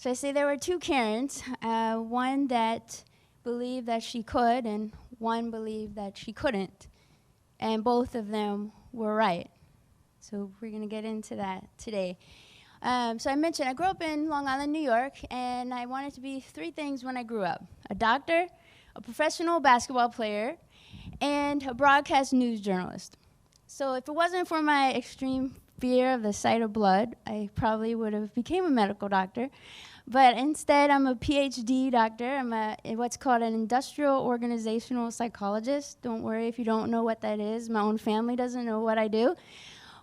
So I say there were two Karens, one that believed that she could and one believed that she couldn't. And both of them were right. So we're going to get into that today. So I mentioned I grew up in Long Island, New York, and I wanted to be three things when I grew up: a doctor, a professional basketball player, and a broadcast news journalist. So if it wasn't for my extreme fear of the sight of blood, I probably would have became a medical doctor. But instead, I'm a PhD doctor. I'm what's called an industrial organizational psychologist. Don't worry if you don't know what that is. My own family doesn't know what I do.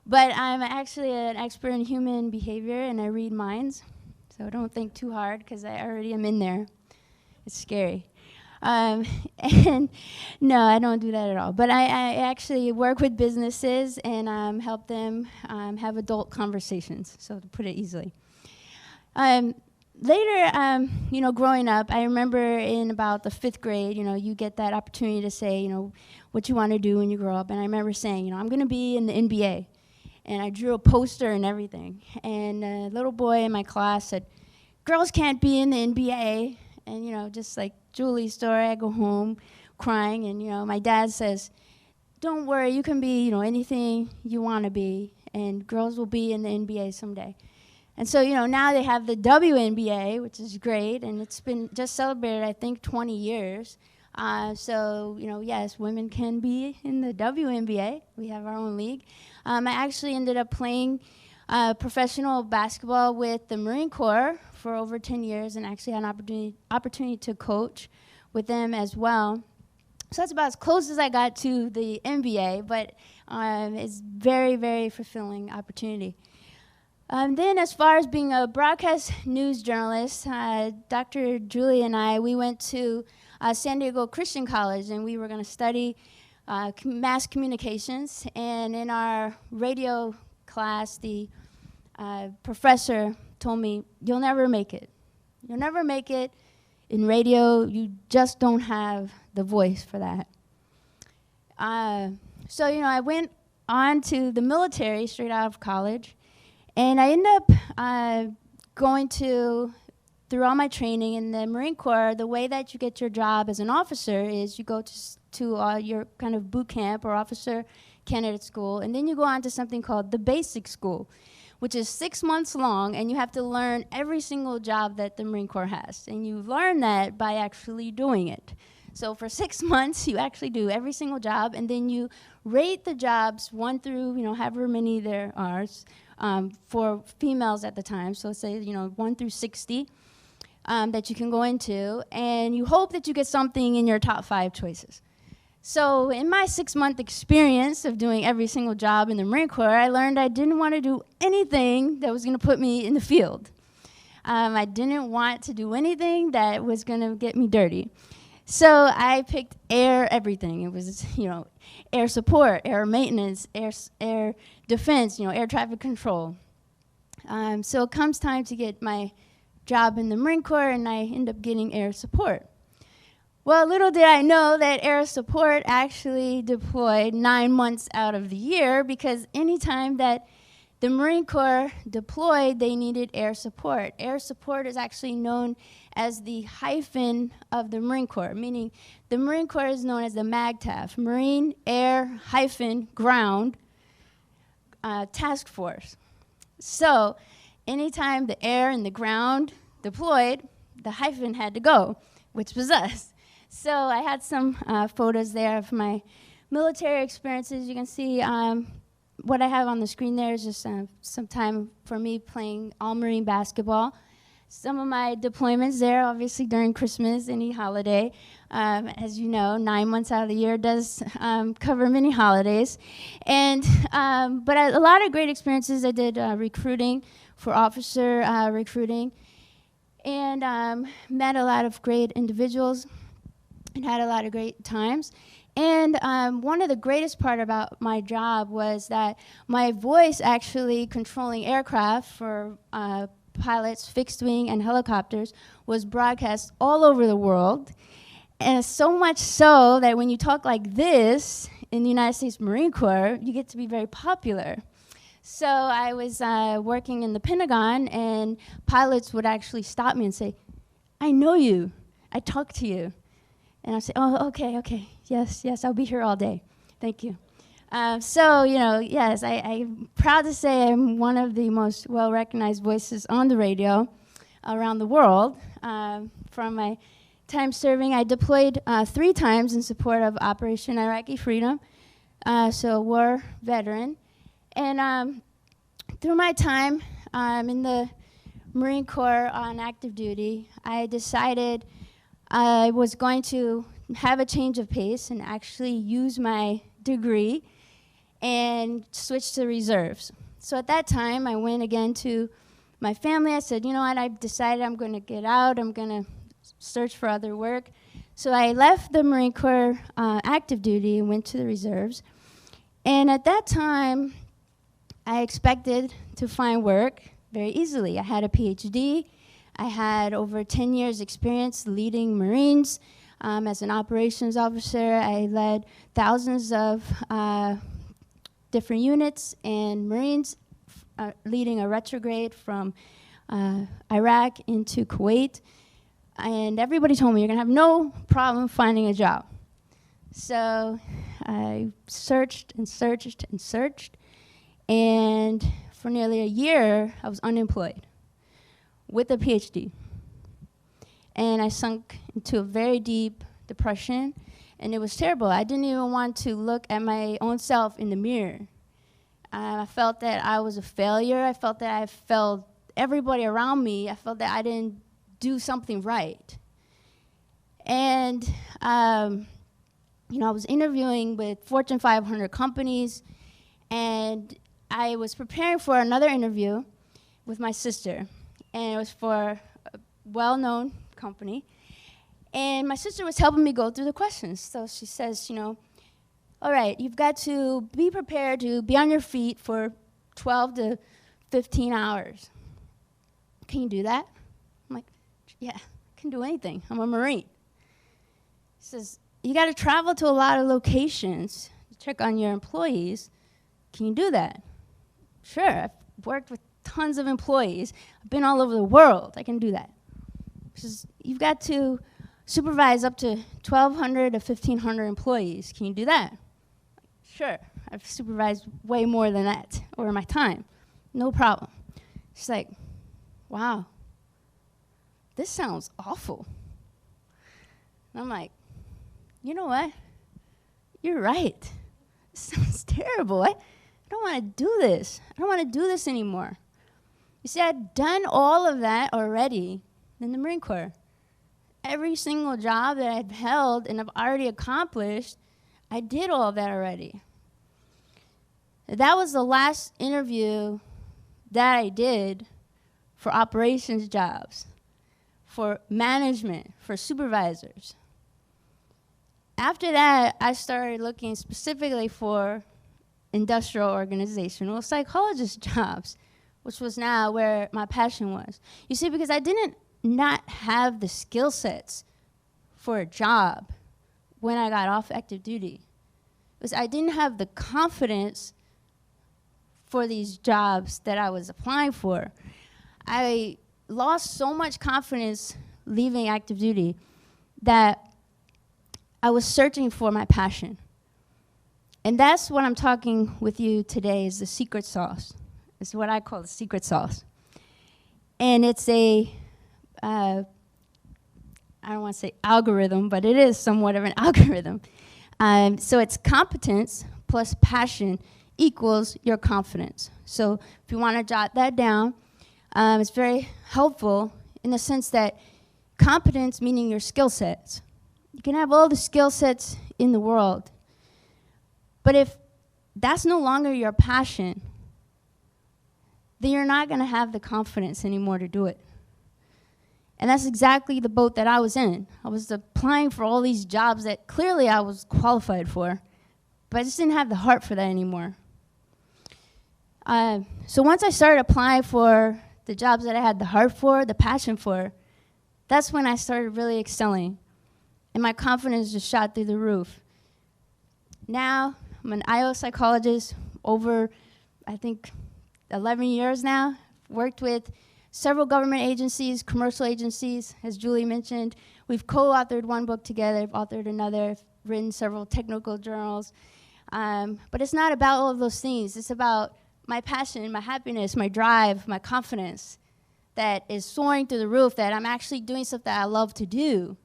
But I'm actually an expert in human behavior, and I read minds. So don't think too hard, because I already am in there. It's scary. And no, I don't do that at all. But I actually work with businesses and help them have adult conversations, so to put it easily. Later, growing up, I remember in about the 5th grade, you get that opportunity to say, what you want to do when you grow up. And I remember saying, I'm going to be in the NBA. And I drew a poster and everything. And a little boy in my class said, girls can't be in the NBA. And, just like Julie's story, I go home crying. And, my dad says, don't worry, you can be, anything you want to be. And girls will be in the NBA someday. And so, now they have the WNBA, which is great. And it's been just celebrated, I think, 20 years. So, yes, women can be in the WNBA. We have our own league. I actually ended up playing professional basketball with the Marine Corps for over 10 years and actually had an opportunity to coach with them as well. So that's about as close as I got to the NBA, but it's very, very fulfilling opportunity. Then as far as being a broadcast news journalist, Dr. Julie and I, we went to San Diego Christian College, and we were going to study mass communications. And in our radio class, the professor told me, you'll never make it. You'll never make it in radio. You just don't have the voice for that. So, I went on to the military straight out of college. And I ended up going through all my training in the Marine Corps. The way that you get your job as an officer is you go to your kind of boot camp or officer candidate school, and then you go on to something called the basic school, which is 6 months long, and you have to learn every single job that the Marine Corps has. And you learn that by actually doing it. So for 6 months, you actually do every single job, and then you rate the jobs 1 through, however many there are, for females at the time. So say, 1 through 60 that you can go into, and you hope that you get something in your top 5 choices. So in my 6-month experience of doing every single job in the Marine Corps, I learned I didn't want to do anything that was going to put me in the field. I didn't want to do anything that was going to get me dirty. So I picked air everything. It was, air support, air maintenance, air defense, air traffic control. So it comes time to get my job in the Marine Corps, and I end up getting air support. Well, little did I know that air support actually deployed 9 months out of the year, because anytime that the Marine Corps deployed, they needed air support. Air support is actually known as the hyphen of the Marine Corps, meaning the Marine Corps is known as the MAGTF, Marine Air Hyphen Ground Task Force. So anytime the air and the ground deployed, the hyphen had to go, which was us. So I had some photos there of my military experiences. You can see what I have on the screen there is just some time for me playing all-Marine basketball. Some of my deployments there, obviously during Christmas, any holiday. As you know, 9 months out of the year does cover many holidays. And but a lot of great experiences. I did recruiting for officer recruiting, and met a lot of great individuals and had a lot of great times. And one of the greatest part about my job was that my voice actually controlling aircraft for pilots, fixed wing, and helicopters was broadcast all over the world. And so much so that when you talk like this in the United States Marine Corps, you get to be very popular. So I was working in the Pentagon, and pilots would actually stop me and say, "I know you. I talked to you." And I'd say, "Oh, okay. Yes, I'll be here all day. Thank you." So, yes, I'm proud to say I'm one of the most well-recognized voices on the radio around the world. From my time serving, I deployed 3 times in support of Operation Iraqi Freedom, so a war veteran. And through my time in the Marine Corps on active duty, I decided I was going to have a change of pace and actually use my degree and switch to reserves. So at that time, I went again to my family. I said, you know what, I've decided I'm going to get out. I'm going to search for other work. So I left the Marine Corps active duty and went to the reserves. And at that time, I expected to find work very easily. I had a PhD. I had over 10 years experience leading Marines. As an operations officer, I led thousands of different units and Marines, leading a retrograde from Iraq into Kuwait. And everybody told me, you're gonna have no problem finding a job. So I searched and searched and searched. And for nearly a year, I was unemployed with a PhD. And I sunk into a very deep depression, and it was terrible. I didn't even want to look at my own self in the mirror. I felt that I was a failure. I felt that I failed everybody around me. I felt that I didn't do something right. And I was interviewing with Fortune 500 companies, and I was preparing for another interview with my sister, and it was for a well-known company. And my sister was helping me go through the questions. So she says, all right, you've got to be prepared to be on your feet for 12 to 15 hours. Can you do that? I'm like, yeah, I can do anything. I'm a Marine. She says, you got to travel to a lot of locations to check on your employees. Can you do that? Sure, I've worked with tons of employees. I've been all over the world. I can do that. She says, you've got to supervise up to 1,200 to 1,500 employees. Can you do that? Sure, I've supervised way more than that over my time. No problem. She's like, wow, this sounds awful. And I'm like, you know what? You're right. This sounds terrible. I don't want to do this. I don't want to do this anymore. You see, I'd done all of that already in the Marine Corps. Every single job that I've held and I've already accomplished, I did all of that already. That was the last interview that I did for operations jobs, for management, for supervisors. After that, I started looking specifically for industrial organizational psychologist jobs, which was now where my passion was. You see, because I didn't not have the skill sets for a job when I got off active duty. Because I didn't have the confidence for these jobs that I was applying for. I lost so much confidence leaving active duty that I was searching for my passion. And that's what I'm talking with you today is the secret sauce. It's what I call the secret sauce. And it's a, I don't want to say algorithm, but it is somewhat of an algorithm. So it's competence plus passion equals your confidence. So if you want to jot that down, it's very helpful in the sense that competence meaning your skill sets. You can have all the skill sets in the world, but if that's no longer your passion, then you're not going to have the confidence anymore to do it. And that's exactly the boat that I was in. I was applying for all these jobs that clearly I was qualified for, but I just didn't have the heart for that anymore. So once I started applying for the jobs that I had the heart for, the passion for, that's when I started really excelling. And my confidence just shot through the roof. Now, I'm an IO psychologist, over, I think, 11 years now. Worked with several government agencies, commercial agencies, as Julie mentioned. We've co-authored one book together, I've authored another, written several technical journals. But it's not about all of those things. It's about my passion, my happiness, my drive, my confidence that is soaring through the roof, that I'm actually doing stuff that I love to do.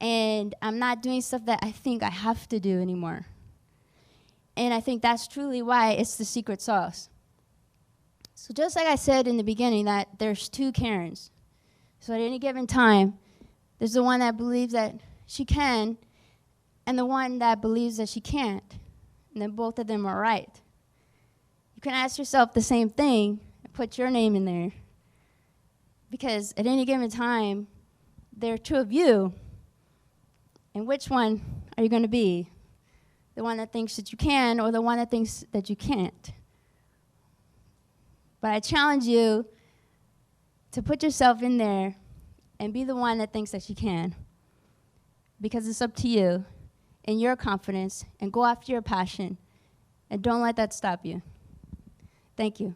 And I'm not doing stuff that I think I have to do anymore. And I think that's truly why it's the secret sauce. So just like I said in the beginning, that there's two Karens. So at any given time, there's the one that believes that she can, and the one that believes that she can't. And then both of them are right. You can ask yourself the same thing and put your name in there. Because at any given time, there are two of you. And which one are you going to be? The one that thinks that you can, or the one that thinks that you can't? But I challenge you to put yourself in there and be the one that thinks that you can. Because it's up to you and your confidence, and go after your passion. And don't let that stop you. Thank you.